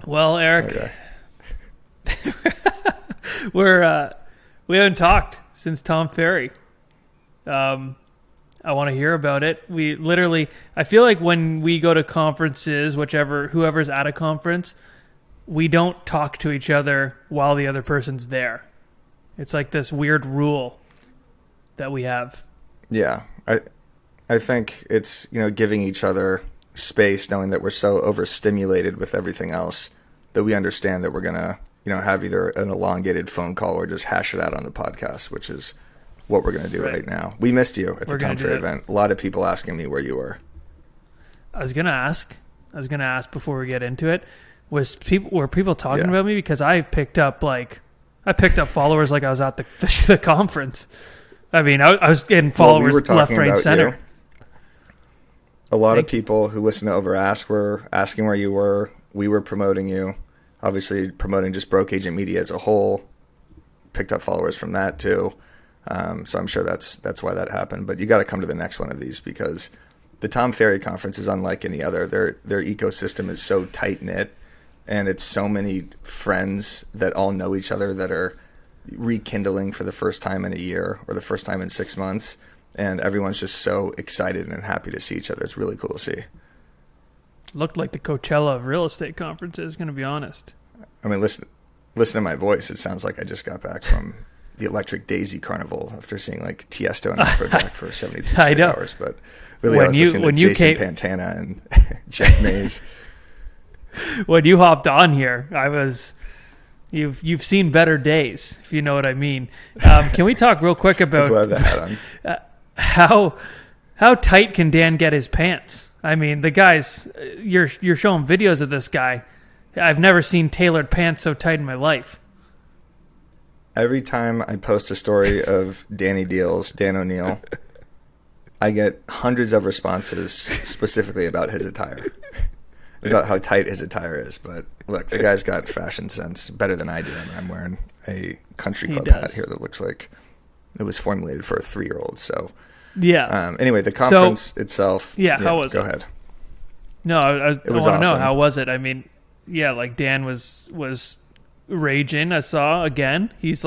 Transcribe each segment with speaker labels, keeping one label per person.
Speaker 1: Well, Eric,
Speaker 2: Okay.
Speaker 1: we haven't talked since Tom Ferry. I want to hear about it. I feel like when we go to conferences, whoever's at a conference, we don't talk to each other while the other person's there. It's like this weird rule that we have.
Speaker 2: Yeah, I think it's, giving each other space, knowing that we're so overstimulated with everything else that we understand that we're going to, have either an elongated phone call or just hash it out on the podcast, which is what we're going to do right now. We missed you at the Tom Ferry event. A lot of people asking me where you were.
Speaker 1: I was going to ask before we get into it, were people talking about me? Because I picked up followers like I was at the conference. I mean, I was getting followers left, right, and center.
Speaker 2: You. A lot of people who listen to Overask were asking where you were. We were promoting you. Obviously, promoting just Broke Agent Media as a whole. Picked up followers from that too. So I'm sure that's why that happened. But you got to come to the next one of these because the Tom Ferry conference is unlike any other. Their ecosystem is so tight knit, and it's so many friends that all know each other that are rekindling for the first time in a year or the first time in 6 months. And everyone's just so excited and happy to see each other. It's really cool to see.
Speaker 1: Looked like the Coachella of real estate conferences, going to be honest.
Speaker 2: I mean, listen to my voice. It sounds like I just got back from the Electric Daisy Carnival after seeing like Tiesto and Afrojack for 72 straight hours. But really, I was listening to Jason Pantana and Jeff Mays.
Speaker 1: When you hopped on here, you've seen better days, if you know what I mean. Can we talk real quick about
Speaker 2: That's why I have the hat on.
Speaker 1: How tight can Dan get his pants? I mean, the guys, you're showing videos of this guy. I've never seen tailored pants so tight in my life.
Speaker 2: Every time I post a story of Dan O'Neill, I get hundreds of responses specifically about his attire, about how tight his attire is. But look, the guy's got fashion sense better than I do. I mean, I'm wearing a country club hat here that looks like it was formulated for a 3-year-old. So
Speaker 1: yeah.
Speaker 2: Anyway, the conference itself.
Speaker 1: Yeah. How was it?
Speaker 2: Go ahead.
Speaker 1: No, I want to
Speaker 2: awesome.
Speaker 1: know, how was it? I mean, yeah, like Dan was raging. I saw again. He's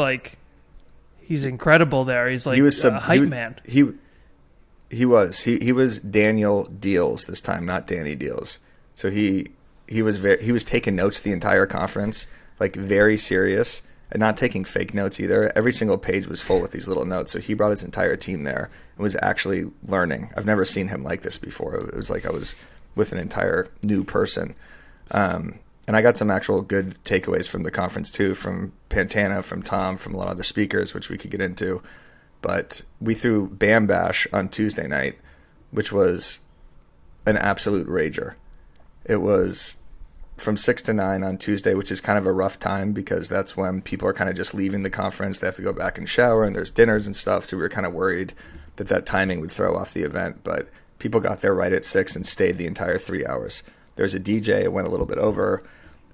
Speaker 1: incredible there. He's like a hype man.
Speaker 2: He was Daniel Deals this time, not Danny Deals. So he was taking notes the entire conference, like very serious, and not taking fake notes either. Every single page was full with these little notes. So he brought his entire team there and was actually learning. I've never seen him like this before. It was like I was with an entire new person. And I got some actual good takeaways from the conference too, from Pantana, from Tom, from a lot of the speakers, which we could get into. But we threw Bam Bash on Tuesday night, which was an absolute rager. It was from 6 to 9 on Tuesday, which is kind of a rough time because that's when people are kind of just leaving the conference. They have to go back and shower, and there's dinners and stuff. So we were kind of worried that timing would throw off the event. But people got there right at 6 and stayed the entire 3 hours. There's a DJ. It went a little bit over,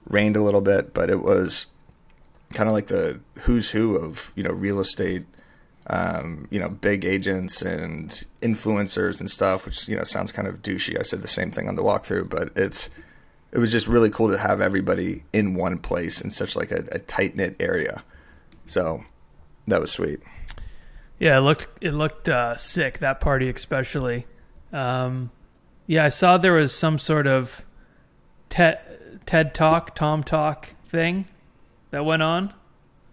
Speaker 2: rained a little bit, but it was kind of like the who's who of, real estate, big agents and influencers and stuff, which, sounds kind of douchey. I said the same thing on the walkthrough, but it was just really cool to have everybody in one place in such like a tight-knit area. So that was sweet.
Speaker 1: Yeah, it looked sick, that party especially. I saw there was some sort of TED Talk, Tom Talk thing that went on.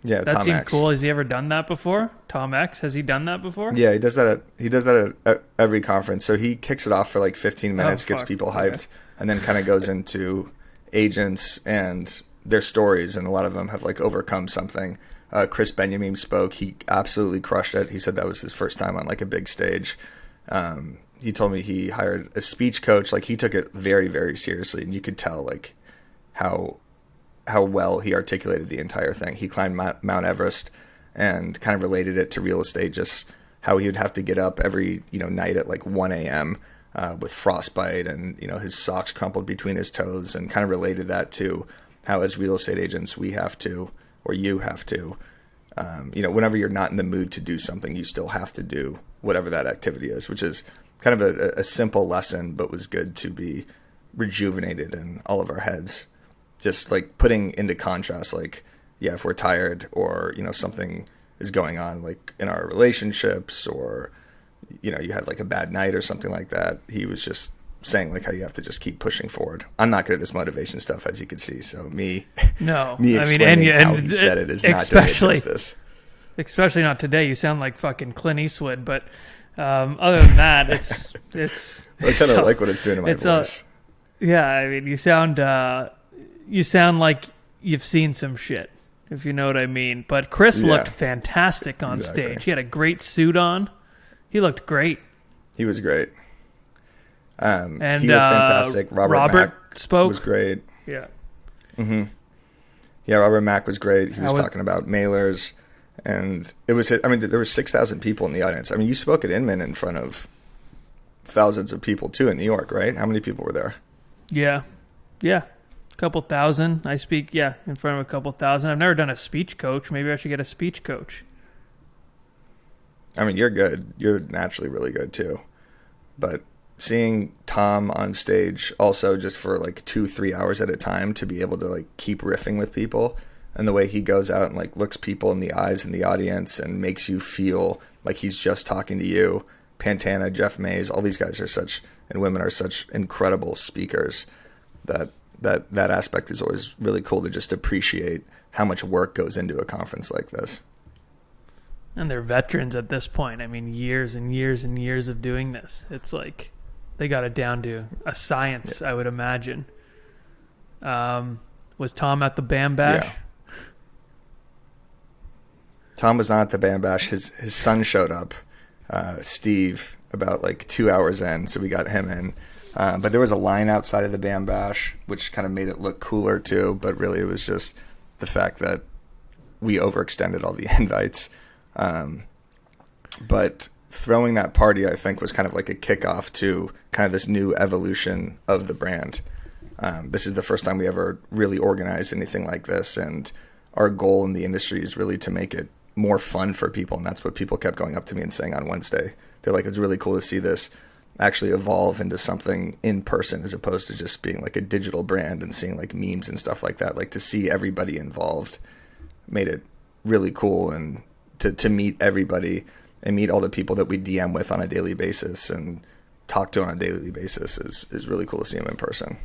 Speaker 2: Yeah,
Speaker 1: that
Speaker 2: Tom
Speaker 1: seemed
Speaker 2: X.
Speaker 1: cool. Has he ever done that before? Tom X, has he done that before?
Speaker 2: Yeah, he does that at every conference. So he kicks it off for like 15 minutes, gets people hyped, and then kind of goes into agents and their stories, and a lot of them have like overcome something. Chris Benjamin spoke. He absolutely crushed it. He said that was his first time on like a big stage. He told me he hired a speech coach. Like he took it very, very seriously, and you could tell like how well he articulated the entire thing. He climbed Mount Everest and kind of related it to real estate, just how he would have to get up every night at like 1 a.m. With frostbite and his socks crumpled between his toes, and kind of related that to how as real estate agents we have to, or you have to, whenever you're not in the mood to do something, you still have to do whatever that activity is, which is kind of a simple lesson, but was good to be rejuvenated in all of our heads. Just like putting into contrast, like, yeah, if we're tired or, something is going on like in our relationships, or, you had like a bad night or something like that. He was just saying like how you have to just keep pushing forward. I'm not good at this motivation stuff, as you can see. So me explaining how he said it is not doing it justice.
Speaker 1: Especially not today. You sound like fucking Clint Eastwood, but other than that, it's.
Speaker 2: I kind of like what it's doing to my voice.
Speaker 1: Yeah, I mean, you sound like you've seen some shit, if you know what I mean. But Chris looked fantastic on stage. He had a great suit on. He looked great.
Speaker 2: He was great. And he was fantastic. Robert Mack
Speaker 1: spoke.
Speaker 2: Was great.
Speaker 1: Yeah.
Speaker 2: Mm-hmm. Yeah, Robert Mack was great. He was talking about mailers, and it was. I mean, there were 6,000 people in the audience. I mean, you spoke at Inman in front of thousands of people too in New York, right? How many people were there?
Speaker 1: Yeah, a couple thousand. I speak in front of a couple thousand. I've never done a speech coach. Maybe I should get a speech coach.
Speaker 2: I mean, you're good. You're naturally really good too, but seeing Tom on stage also just for like 2-3 hours at a time to be able to like keep riffing with people, and the way he goes out and like looks people in the eyes in the audience and makes you feel like he's just talking to you. Pantana, Jeff Mays, all these guys are such, and women are such incredible speakers that aspect is always really cool to just appreciate how much work goes into a conference like this.
Speaker 1: And they're veterans at this point. I mean, years and years and years of doing this. It's like they got it down to a science, I would imagine. Was Tom at the Bam Bash?
Speaker 2: Yeah. Tom was not at the Bam Bash. His son showed up, Steve, about like 2 hours in, so we got him in. But there was a line outside of the Bam Bash, which kind of made it look cooler too, but really it was just the fact that we overextended all the invites. But throwing that party, I think, was kind of like a kickoff to kind of this new evolution of the brand. This is the first time we ever really organized anything like this, and our goal in the industry is really to make it more fun for people, and that's what people kept going up to me and saying on Wednesday. They're like, it's really cool to see this actually evolve into something in person as opposed to just being like a digital brand and seeing like memes and stuff like that. Like, to see everybody involved made it really cool, and to meet everybody and meet all the people that we DM with on a daily basis and talk to on a daily basis is really cool to see them in person.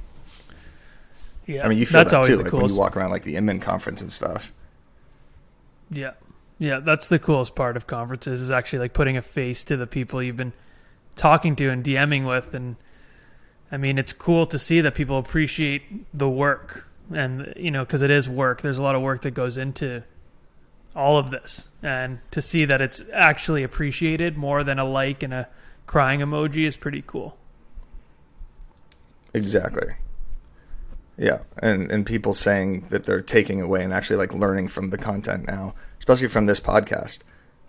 Speaker 1: Yeah,
Speaker 2: I mean, you feel that too, like when you walk around like the Inman conference and stuff.
Speaker 1: Yeah, that's the coolest part of conferences, is actually like putting a face to the people you've been talking to and DMing with. And I mean, it's cool to see that people appreciate the work, and because it is work. There's a lot of work that goes into all of this, and to see that it's actually appreciated more than a like and a crying emoji is pretty cool.
Speaker 2: Exactly. Yeah, and people saying that they're taking away and actually like learning from the content now, especially from this podcast.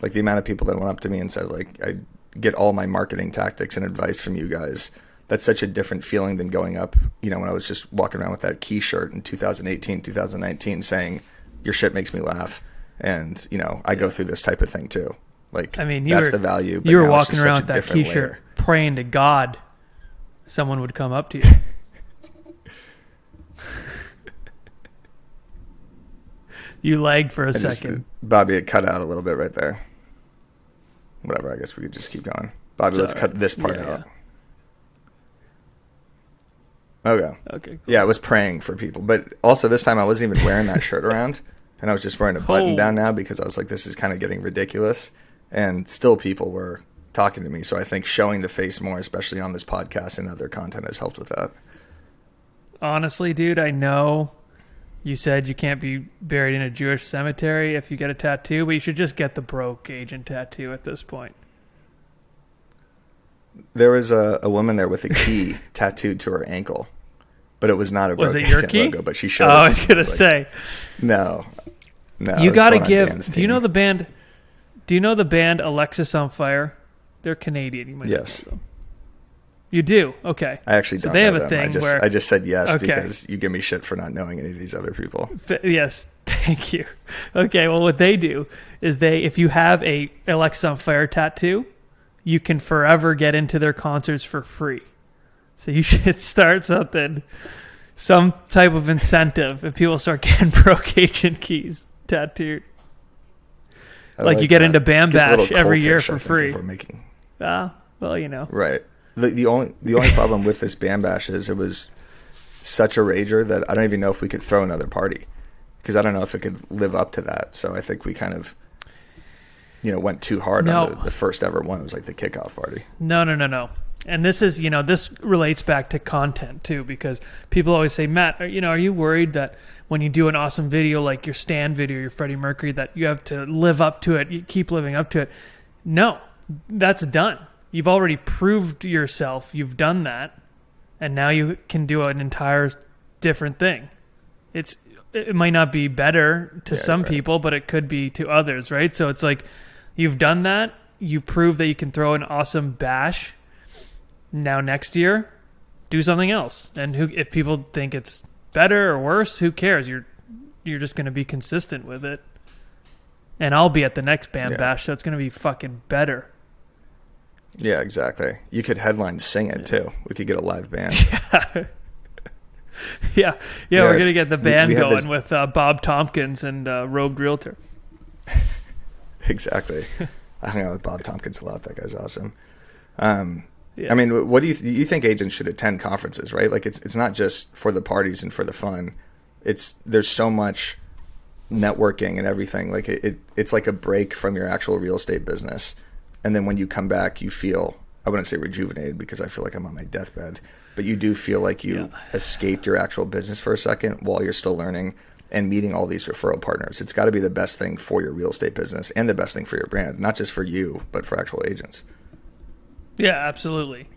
Speaker 2: Like the amount of people that went up to me and said like, I get all my marketing tactics and advice from you guys. That's such a different feeling than going up, when I was just walking around with that key shirt in 2018, 2019 saying your shit makes me laugh. And, I go through this type of thing too. Like, I mean, that's the value.
Speaker 1: But you were walking around with that t-shirt praying to God someone would come up to you. You lagged for a second.
Speaker 2: Bobby, it cut out a little bit right there. Whatever, I guess we could just keep going. Bobby, let's cut this part out.
Speaker 1: Yeah.
Speaker 2: Okay, cool. Yeah, I was praying for people. But also this time I wasn't even wearing that shirt around. And I was just wearing a button down now because I was like, this is kind of getting ridiculous. And still people were talking to me. So I think showing the face more, especially on this podcast and other content, has helped with that.
Speaker 1: Honestly, dude, I know you said you can't be buried in a Jewish cemetery if you get a tattoo, but you should just get the broke agent tattoo at this point.
Speaker 2: There was a woman there with a key tattooed to her ankle. But it was not a broke agent logo, but she showed it.
Speaker 1: I was going to say.
Speaker 2: No.
Speaker 1: You got to give. Do you know the band? Do you know the band Alexis on Fire? They're Canadian. You might know them. You do? Okay.
Speaker 2: I actually don't know them. They have a thing where I just said yes because you give me shit for not knowing any of these other people.
Speaker 1: Yes. Thank you. Okay. Well, what they do is if you have a Alexis on Fire tattoo, you can forever get into their concerts for free. So you should start something, some type of incentive, if people start getting broke agent keys tattooed. Like you get into Bam Bash every year for free. Well, you know.
Speaker 2: Right. The only problem with this Bam Bash is it was such a rager that I don't even know if we could throw another party, because I don't know if it could live up to that. So I think we kind of, went too hard on the first ever one. It was like the kickoff party.
Speaker 1: No. And this is, this relates back to content too, because people always say, Matt, are you worried that when you do an awesome video, like your Stan video, your Freddie Mercury, that you have to live up to it? You keep living up to it. No, that's done. You've already proved yourself. You've done that. And now you can do an entire different thing. It might not be better to some people, but it could be to others, right? So it's like, you've done that. You prove that you can throw an awesome bash. Now next year, do something else. And if people think it's better or worse, who cares? You're just going to be consistent with it. And I'll be at the next Bam Bash, so it's going to be fucking better.
Speaker 2: Yeah, exactly. You could headline Sing It too. We could get a live band.
Speaker 1: Yeah, we're going to get the band going with Bob Tompkins and Robed Realtor.
Speaker 2: Exactly. I hung out with Bob Tompkins a lot. That guy's awesome. I mean, what do you think agents should attend conferences, right? Like it's not just for the parties and for the fun. There's so much networking and everything. Like it's like a break from your actual real estate business. And then when you come back, you feel, I wouldn't say rejuvenated because I feel like I'm on my deathbed, but you do feel like you escaped your actual business for a second while you're still learning and meeting all these referral partners. It's got to be the best thing for your real estate business and the best thing for your brand, not just for you, but for actual agents.
Speaker 1: Yeah, absolutely.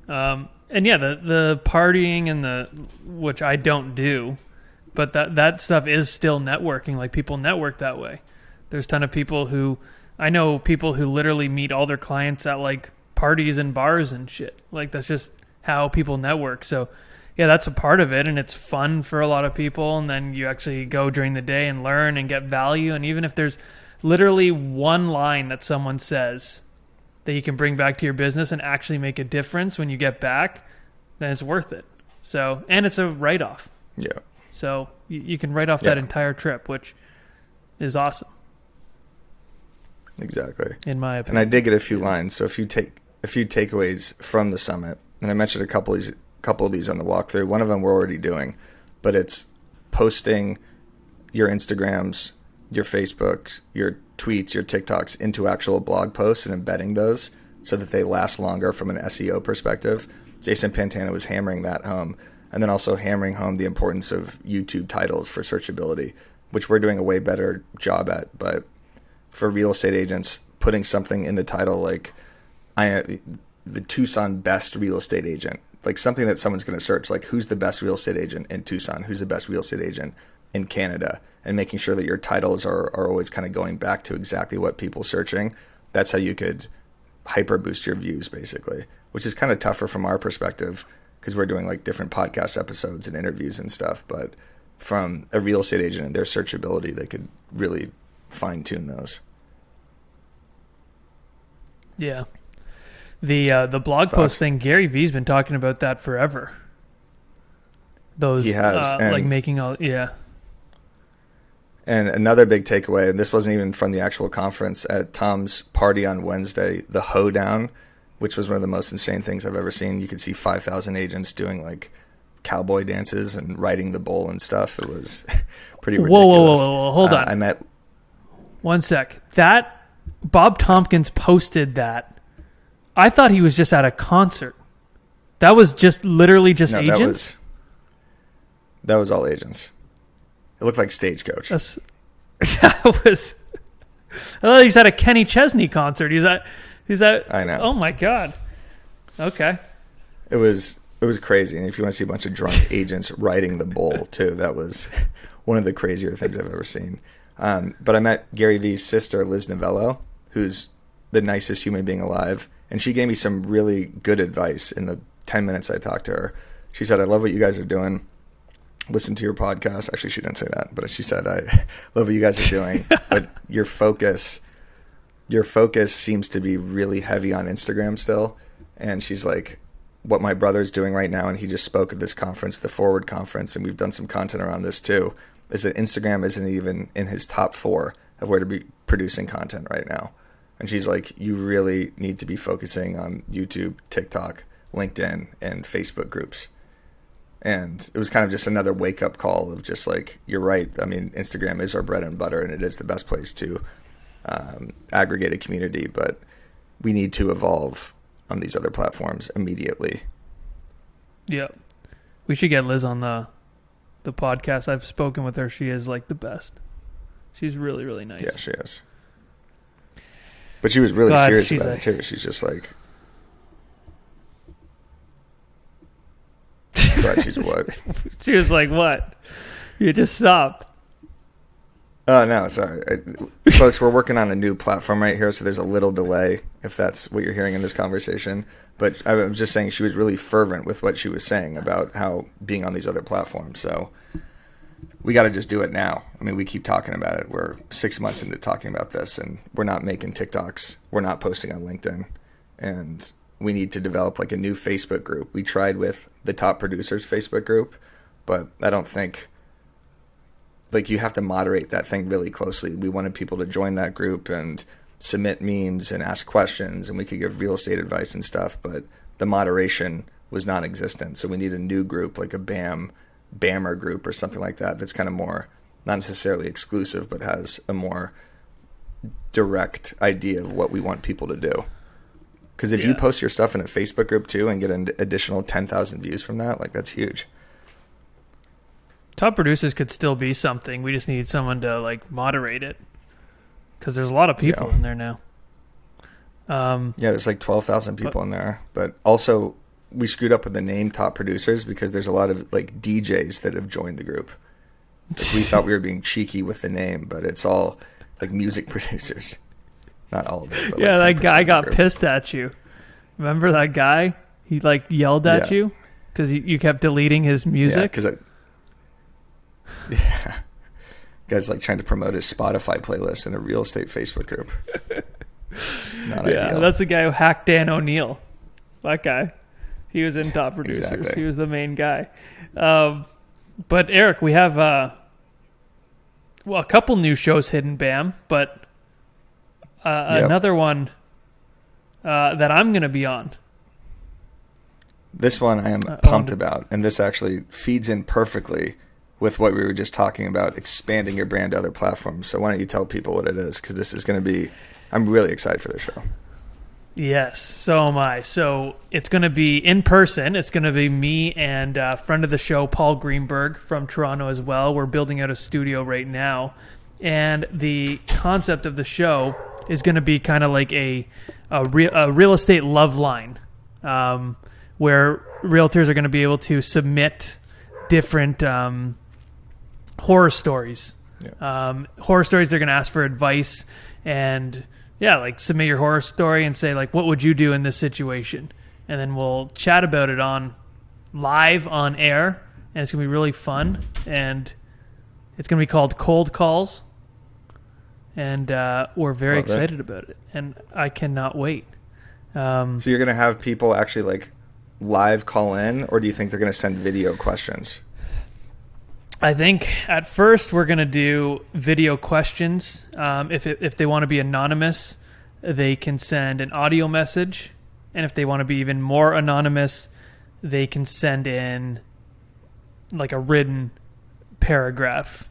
Speaker 1: And the partying and which I don't do, but that stuff is still networking. Like people network that way. There's a ton of people I know people who literally meet all their clients at like parties and bars and shit. Like that's just how people network. So yeah, that's a part of it, and it's fun for a lot of people. And then you actually go during the day and learn and get value. And even if there's literally one line that someone says that you can bring back to your business and actually make a difference when you get back, then it's worth it. So, and it's a write-off.
Speaker 2: Yeah.
Speaker 1: So you can write off that entire trip, which is awesome.
Speaker 2: Exactly.
Speaker 1: In my opinion.
Speaker 2: And I did get a few lines. So a few takeaways from the summit, and I mentioned a couple of these on the walkthrough. One of them we're already doing, but it's posting your Instagrams, your Facebooks, your tweets, your TikToks into actual blog posts and embedding those so that they last longer from an SEO perspective. Jason Pantana was hammering that home, and then also hammering home the importance of YouTube titles for searchability, which we're doing a way better job at. But for real estate agents, putting something in the title like the Tucson best real estate agent, like something that someone's going to search, like who's the best real estate agent in Tucson, who's the best real estate agent in Canada, and making sure that your titles are always kind of going back to exactly what people are searching. That's how you could hyper boost your views, basically, which is kind of tougher from our perspective because we're doing like different podcast episodes and interviews and stuff. But from a real estate agent and their searchability, they could really fine tune those.
Speaker 1: Yeah. The blog post thing, Gary Vee's been talking about that forever. Those,
Speaker 2: he has,
Speaker 1: like making all, yeah.
Speaker 2: And another big takeaway, and this wasn't even from the actual conference, at Tom's party on Wednesday, the hoedown, which was one of the most insane things I've ever seen. You could see 5,000 agents doing like cowboy dances and riding the bull and stuff. It was pretty ridiculous.
Speaker 1: Whoa. Hold on.
Speaker 2: I met...
Speaker 1: One sec. That, Bob Tompkins posted that. I thought he was just at a concert. That was just literally just agents?
Speaker 2: That was all agents. It looked like Stagecoach.
Speaker 1: I thought he was at a Kenny Chesney concert. He's at.
Speaker 2: I know.
Speaker 1: Oh my God. Okay.
Speaker 2: It was crazy. And if you want to see a bunch of drunk agents riding the bull too, that was one of the crazier things I've ever seen. But I met Gary Vee's sister, Liz Novello, who's the nicest human being alive. And she gave me some really good advice in the 10 minutes I talked to her. She said, I love what you guys are doing. Listen to your podcast. Actually, she didn't say that, but she said, I love what you guys are doing. But your focus seems to be really heavy on Instagram still. And she's like, what my brother's doing right now, and he just spoke at this conference, the Forward Conference, and we've done some content around this too, is that Instagram isn't even in his top 4 of where to be producing content right now. And she's like, you really need to be focusing on YouTube, TikTok, LinkedIn, and Facebook groups. And it was kind of just another wake-up call of just like, you're right. I mean, Instagram is our bread and butter, and it is the best place to aggregate a community, but we need to evolve on these other platforms immediately.
Speaker 1: Yeah. We should get Liz on the podcast. I've spoken with her. She is like the best. She's really, really nice.
Speaker 2: Yeah, she is. But she was really serious about it too. She's just like, but she's what?
Speaker 1: She was like, what? You just stopped.
Speaker 2: Oh, no, sorry. Folks, we're working on a new platform right here, so there's a little delay if that's what you're hearing in this conversation. But I was just saying she was really fervent with what she was saying about how being on these other platforms. So we got to just do it now. I mean, we keep talking about it. We're 6 months into talking about this, and we're not making TikToks. We're not posting on LinkedIn. And we need to develop like a new Facebook group. We tried with the top producers Facebook group, but I don't think, like, you have to moderate that thing really closely. We wanted people to join that group and submit memes and ask questions, and we could give real estate advice and stuff, but the moderation was non-existent. So we need a new group, like a BAMR group or something like that, that's kind of more, not necessarily exclusive, but has a more direct idea of what we want people to do. Because if you post your stuff in a Facebook group too and get an additional 10,000 views from that, like, that's huge.
Speaker 1: Top producers could still be something. We just need someone to like moderate it, because there's a lot of people in there now.
Speaker 2: There's like 12,000 people in there. But also, we screwed up with the name Top Producers because there's a lot of like DJs that have joined the group. Like, we thought we were being cheeky with the name, but it's all like music producers. Not all of them. But
Speaker 1: yeah,
Speaker 2: like
Speaker 1: that guy got pissed at you. Remember that guy? He like yelled at you because you kept deleting his music.
Speaker 2: Yeah, guy's like trying to promote his Spotify playlist in a real estate Facebook group. Not ideal.
Speaker 1: That's the guy who hacked Dan O'Neill. That guy. He was in Top Producers.
Speaker 2: Exactly.
Speaker 1: He was the main guy. But Eric, we have a couple new shows hidden, Bam, but another one that I'm going to be on.
Speaker 2: This one I am pumped about, and this actually feeds in perfectly with what we were just talking about, expanding your brand to other platforms. So why don't you tell people what it is? Because this is going to be, I'm really excited for this show.
Speaker 1: Yes, so am I. So it's going to be in person. It's going to be me and a friend of the show, Paul Greenberg from Toronto as well. We're building out a studio right now. And the concept of the show is going to be kind of like a real estate love line, where realtors are going to be able to submit different horror stories. Horror stories, they're going to ask for advice and like submit your horror story and say like, what would you do in this situation? And then we'll chat about it on live on air, and it's going to be really fun. And it's going to be called Cold Calls. And we're very excited about it. And I cannot wait.
Speaker 2: So you're going to have people actually like live call in, or do you think they're going to send video questions?
Speaker 1: I think at first we're going to do video questions. If they want to be anonymous, they can send an audio message. And if they want to be even more anonymous, they can send in like a written paragraph.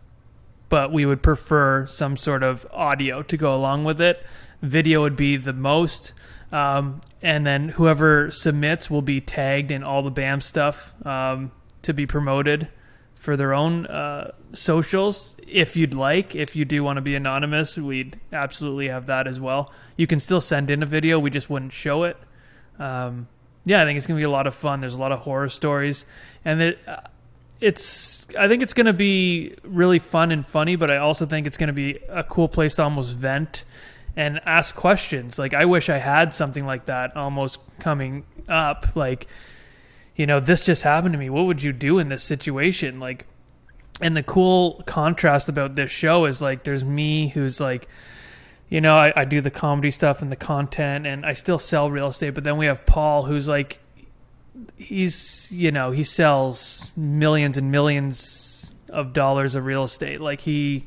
Speaker 1: But we would prefer some sort of audio to go along with it. Video would be the most. And then whoever submits will be tagged in all the BAM stuff to be promoted for their own socials. If you'd like, if you do want to be anonymous, we'd absolutely have that as well. You can still send in a video, we just wouldn't show it. I think it's going to be a lot of fun. There's a lot of horror stories, and I think it's going to be really fun and funny, but I also think it's going to be a cool place to almost vent and ask questions. Like, I wish I had something like that almost coming up. Like, this just happened to me. What would you do in this situation? Like, and the cool contrast about this show is like, there's me who's like, I do the comedy stuff and the content, and I still sell real estate. But then we have Paul, who's like, he sells millions and millions of dollars of real estate. Like he's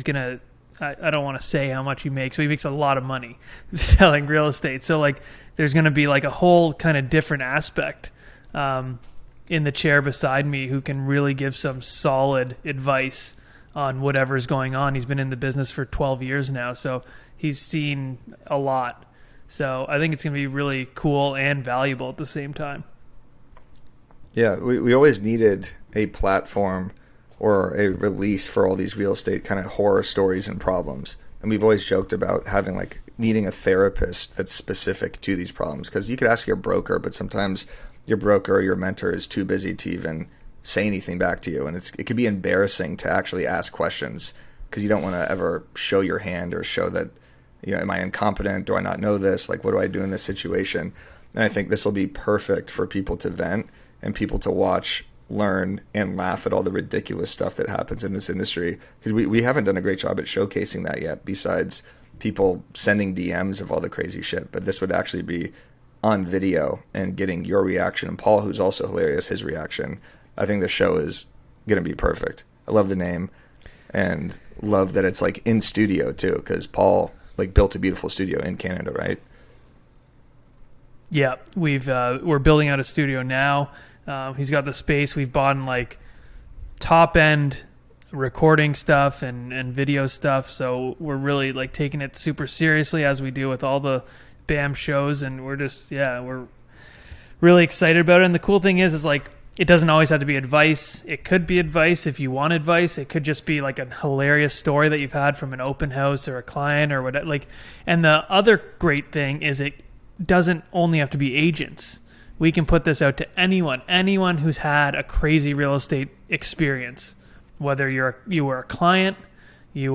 Speaker 1: gonna, I don't want to say how much he makes, but he makes a lot of money selling real estate. So like there's going to be like a whole kind of different aspect in the chair beside me who can really give some solid advice on whatever's going on. He's been in the business for 12 years now, so he's seen a lot. So I think it's going to be really cool and valuable at the same time.
Speaker 2: Yeah, we always needed a platform or a release for all these real estate kind of horror stories and problems. And we've always joked about having like needing a therapist that's specific to these problems, because you could ask your broker, but sometimes your broker or your mentor is too busy to even say anything back to you. And it could be embarrassing to actually ask questions because you don't want to ever show your hand or show that, am I incompetent? Do I not know this? Like, what do I do in this situation? And I think this will be perfect for people to vent and people to watch, learn, and laugh at all the ridiculous stuff that happens in this industry, because we haven't done a great job at showcasing that yet, besides people sending DMs of all the crazy shit. But this would actually be on video and getting your reaction, and Paul, who's also hilarious, his reaction. I think the show is going to be perfect. I love the name and love that it's like in studio too, because Paul like built a beautiful studio in Canada, right?
Speaker 1: Yeah, we're building out a studio now. He's got the space. We've bought like top end recording stuff and video stuff. So we're really like taking it super seriously, as we do with all the BAM shows. And we're really excited about it. And the cool thing is like, it doesn't always have to be advice. It could be advice if you want advice. It could just be like a hilarious story that you've had from an open house or a client or whatever. Like, and the other great thing is it doesn't only have to be agents. We can put this out to anyone who's had a crazy real estate experience, whether you were a client, it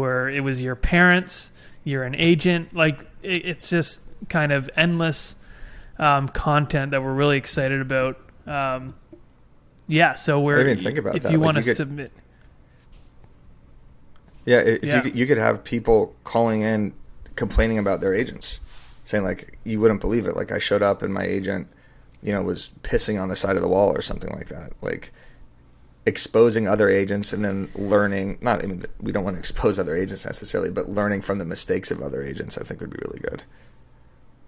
Speaker 1: was your parents, you're an agent. Like it's just kind of endless content that we're really excited about. So
Speaker 2: I didn't even think about
Speaker 1: if
Speaker 2: that.
Speaker 1: you want to submit.
Speaker 2: Yeah, you could have people calling in complaining about their agents, saying like, you wouldn't believe it. Like I showed up and my agent, was pissing on the side of the wall or something like that. Like exposing other agents and then learning, we don't want to expose other agents necessarily, but learning from the mistakes of other agents, I think would be really good.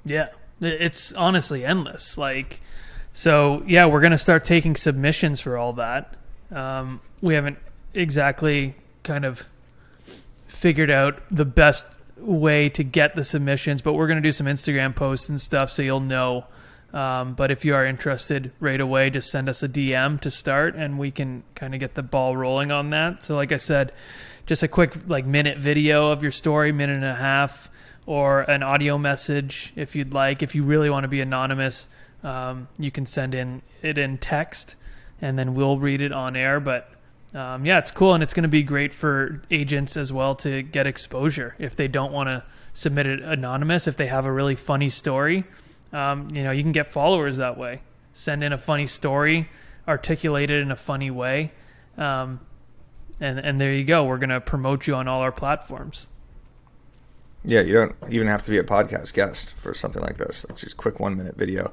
Speaker 1: Yeah, it's honestly endless. Like, so yeah, we're going to start taking submissions for all that. We haven't exactly kind of figured out the best way to get the submissions, but we're going to do some Instagram posts and stuff, so you'll know. But if you are interested right away, just send us a DM to start and we can kind of get the ball rolling on that. So like I said, just a quick like minute video of your story, minute and a half, or an audio message if you'd like. If you really want to be anonymous, you can send it in text and then we'll read it on air. But it's cool, and it's going to be great for agents as well to get exposure if they don't want to submit it anonymous. If they have a really funny story, you can get followers that way. Send in a funny story, articulate it in a funny way, and there you go. We're going to promote you on all our platforms.
Speaker 2: Yeah, you don't even have to be a podcast guest for something like this. It's just a quick 1-minute video.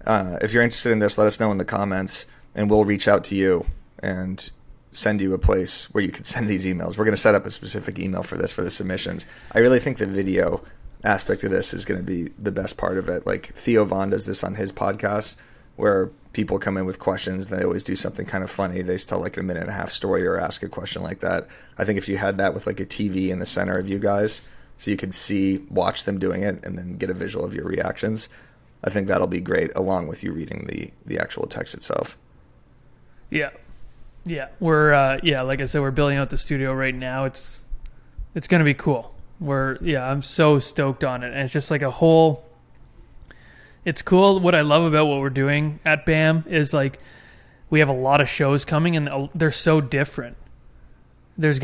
Speaker 2: If you're interested in this, let us know in the comments, and we'll reach out to you and send you a place where you can send these emails. We're going to set up a specific email for this, for the submissions. I really think the video aspect of this is going to be the best part of it. Like Theo Von does this on his podcast, where people come in with questions. They always do something kind of funny. They tell like a minute and a half story or ask a question like that. I think if you had that with like a TV in the center of you guys, so you could watch them doing it and then get a visual of your reactions, I think that'll be great, along with you reading the actual text itself. Yeah.
Speaker 1: We're like I said, we're building out the studio right now. It's going to be cool. I'm so stoked on it. And it's just like it's cool. What I love about what we're doing at BAM is like, we have a lot of shows coming and they're so different. There's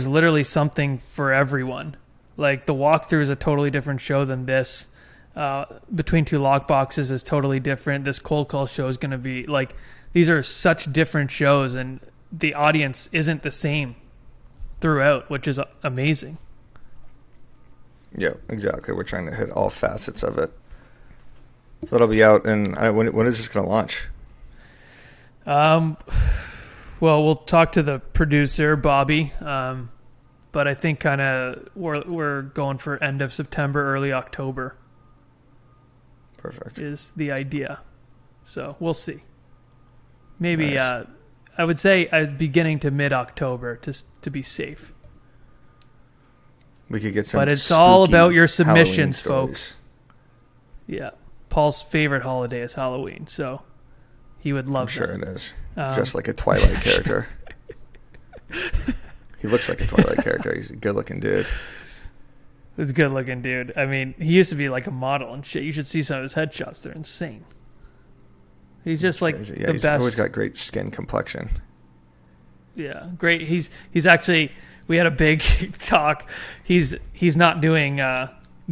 Speaker 1: literally something for everyone. Like the walkthrough is a totally different show than this. Between Two Lockboxes is totally different. This cold call show is going to be like, these are such different shows, and the audience isn't the same throughout, which is amazing.
Speaker 2: Yeah, exactly. We're trying to hit all facets of it. So that'll be out, and when is this going to launch?
Speaker 1: Well, we'll talk to the producer, Bobby, but I think kind of we're going for end of September, early October.
Speaker 2: Perfect.
Speaker 1: Is the idea. So we'll see. Maybe
Speaker 2: Nice.
Speaker 1: I would say beginning to mid-October to be safe.
Speaker 2: We could get some.
Speaker 1: But it's all
Speaker 2: spooky
Speaker 1: about your
Speaker 2: Halloween
Speaker 1: submissions,
Speaker 2: stories.
Speaker 1: folks. Yeah. Paul's favorite holiday is Halloween, so he would love
Speaker 2: I'm sure
Speaker 1: that.
Speaker 2: it is. Just like a Twilight character. He looks like a Twilight character. He's a good-looking dude.
Speaker 1: He's a good-looking dude. I mean, he used to be like a model and shit. You should see some of his headshots. They're insane. He's just like
Speaker 2: Crazy. Yeah,
Speaker 1: the
Speaker 2: he's
Speaker 1: best.
Speaker 2: always got great skin complexion.
Speaker 1: Yeah, great. He's actually. We had a big talk. He's not doing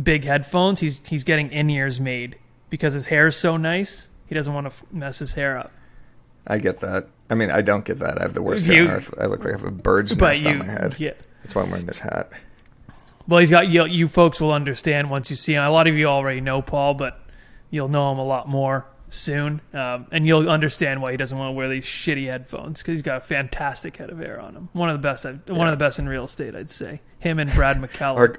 Speaker 1: big headphones. He's getting in-ears made because his hair is so nice. He doesn't want to mess his hair up.
Speaker 2: I get that. I mean, I don't get that. I have the worst hair on earth. I look like I have a bird's nest on my head.
Speaker 1: Yeah.
Speaker 2: That's why I'm wearing this hat.
Speaker 1: Well, he's got you folks will understand once you see him. A lot of you already know Paul, but you'll know him a lot more soon, and you'll understand why he doesn't want to wear these shitty headphones because he's got a fantastic head of hair on him. One of the best. One of the best in real estate, I'd say. Him and Brad McCallum.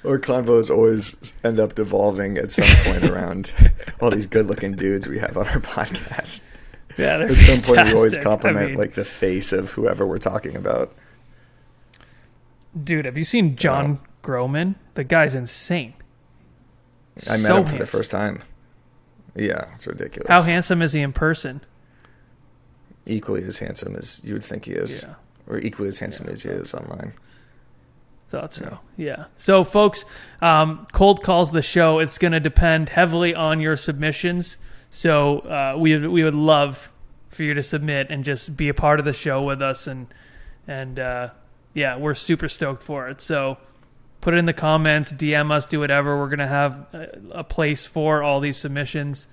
Speaker 2: Our convos always end up devolving at some point around all these good-looking dudes we have on our podcast.
Speaker 1: Yeah, they're
Speaker 2: at some point we always
Speaker 1: fantastic.
Speaker 2: compliment like the face of whoever we're talking about.
Speaker 1: Dude, have you seen John Groman? The guy's insane.
Speaker 2: I met him for the first time. Yeah, it's ridiculous.
Speaker 1: How handsome is he in person?
Speaker 2: Equally as handsome as you would think he is.
Speaker 1: Yeah.
Speaker 2: Or equally as handsome as he is online.
Speaker 1: Thought so. Yeah. So, folks, Cold Calls the show. It's going to depend heavily on your submissions. So we would love for you to submit and just be a part of the show with us. And yeah, we're super stoked for it. So put it in the comments, DM us, do whatever. We're going to have a place for all these submissions.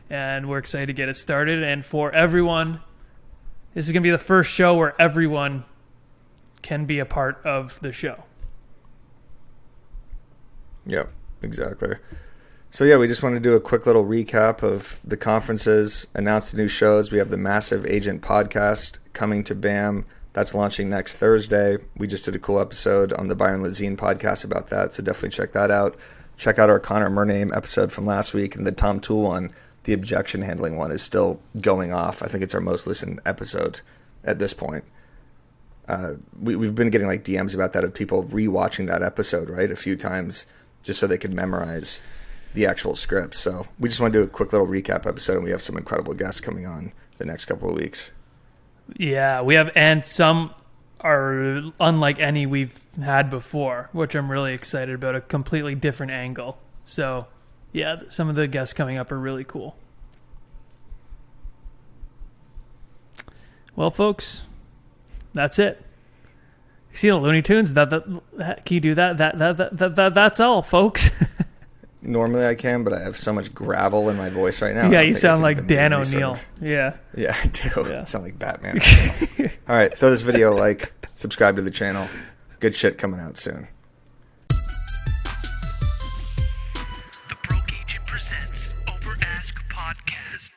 Speaker 1: And we're excited to get it started. And for everyone, this is going to be the first show where everyone can be a part of the show.
Speaker 2: Yep, exactly. So yeah, we just want to do a quick little recap of the conferences, announce the new shows. We have the Massive Agent podcast coming to BAM. That's launching next Thursday. We just did a cool episode on the Byron Lazine podcast about that, so definitely check that out. Check out our Connor Murname episode from last week, and the Tom Toole one, the objection handling one, is still going off. I think it's our most listened episode at this point. We've been getting like DMs about that of people rewatching that episode, right, a few times just so they could memorize the actual script. So we just want to do a quick little recap episode, and we have some incredible guests coming on the next couple of weeks.
Speaker 1: Yeah, we have, and some are unlike any we've had before, which I'm really excited about, a completely different angle. So yeah, some of the guests coming up are really cool. Well, folks, that's it. You see the Looney Tunes? Can you do that? That's all, folks.
Speaker 2: Normally I can, but I have so much gravel in my voice right now.
Speaker 1: Yeah,
Speaker 2: I
Speaker 1: you
Speaker 2: think I
Speaker 1: sound
Speaker 2: can
Speaker 1: like
Speaker 2: even do
Speaker 1: Dan
Speaker 2: any sort
Speaker 1: O'Neill.
Speaker 2: of-
Speaker 1: Yeah.
Speaker 2: Yeah, I do.
Speaker 1: Yeah.
Speaker 2: I sound like Batman. All right, throw this video a like, subscribe to the channel. Good shit coming out soon.
Speaker 3: The Broke Agent presents Over Ask Podcast.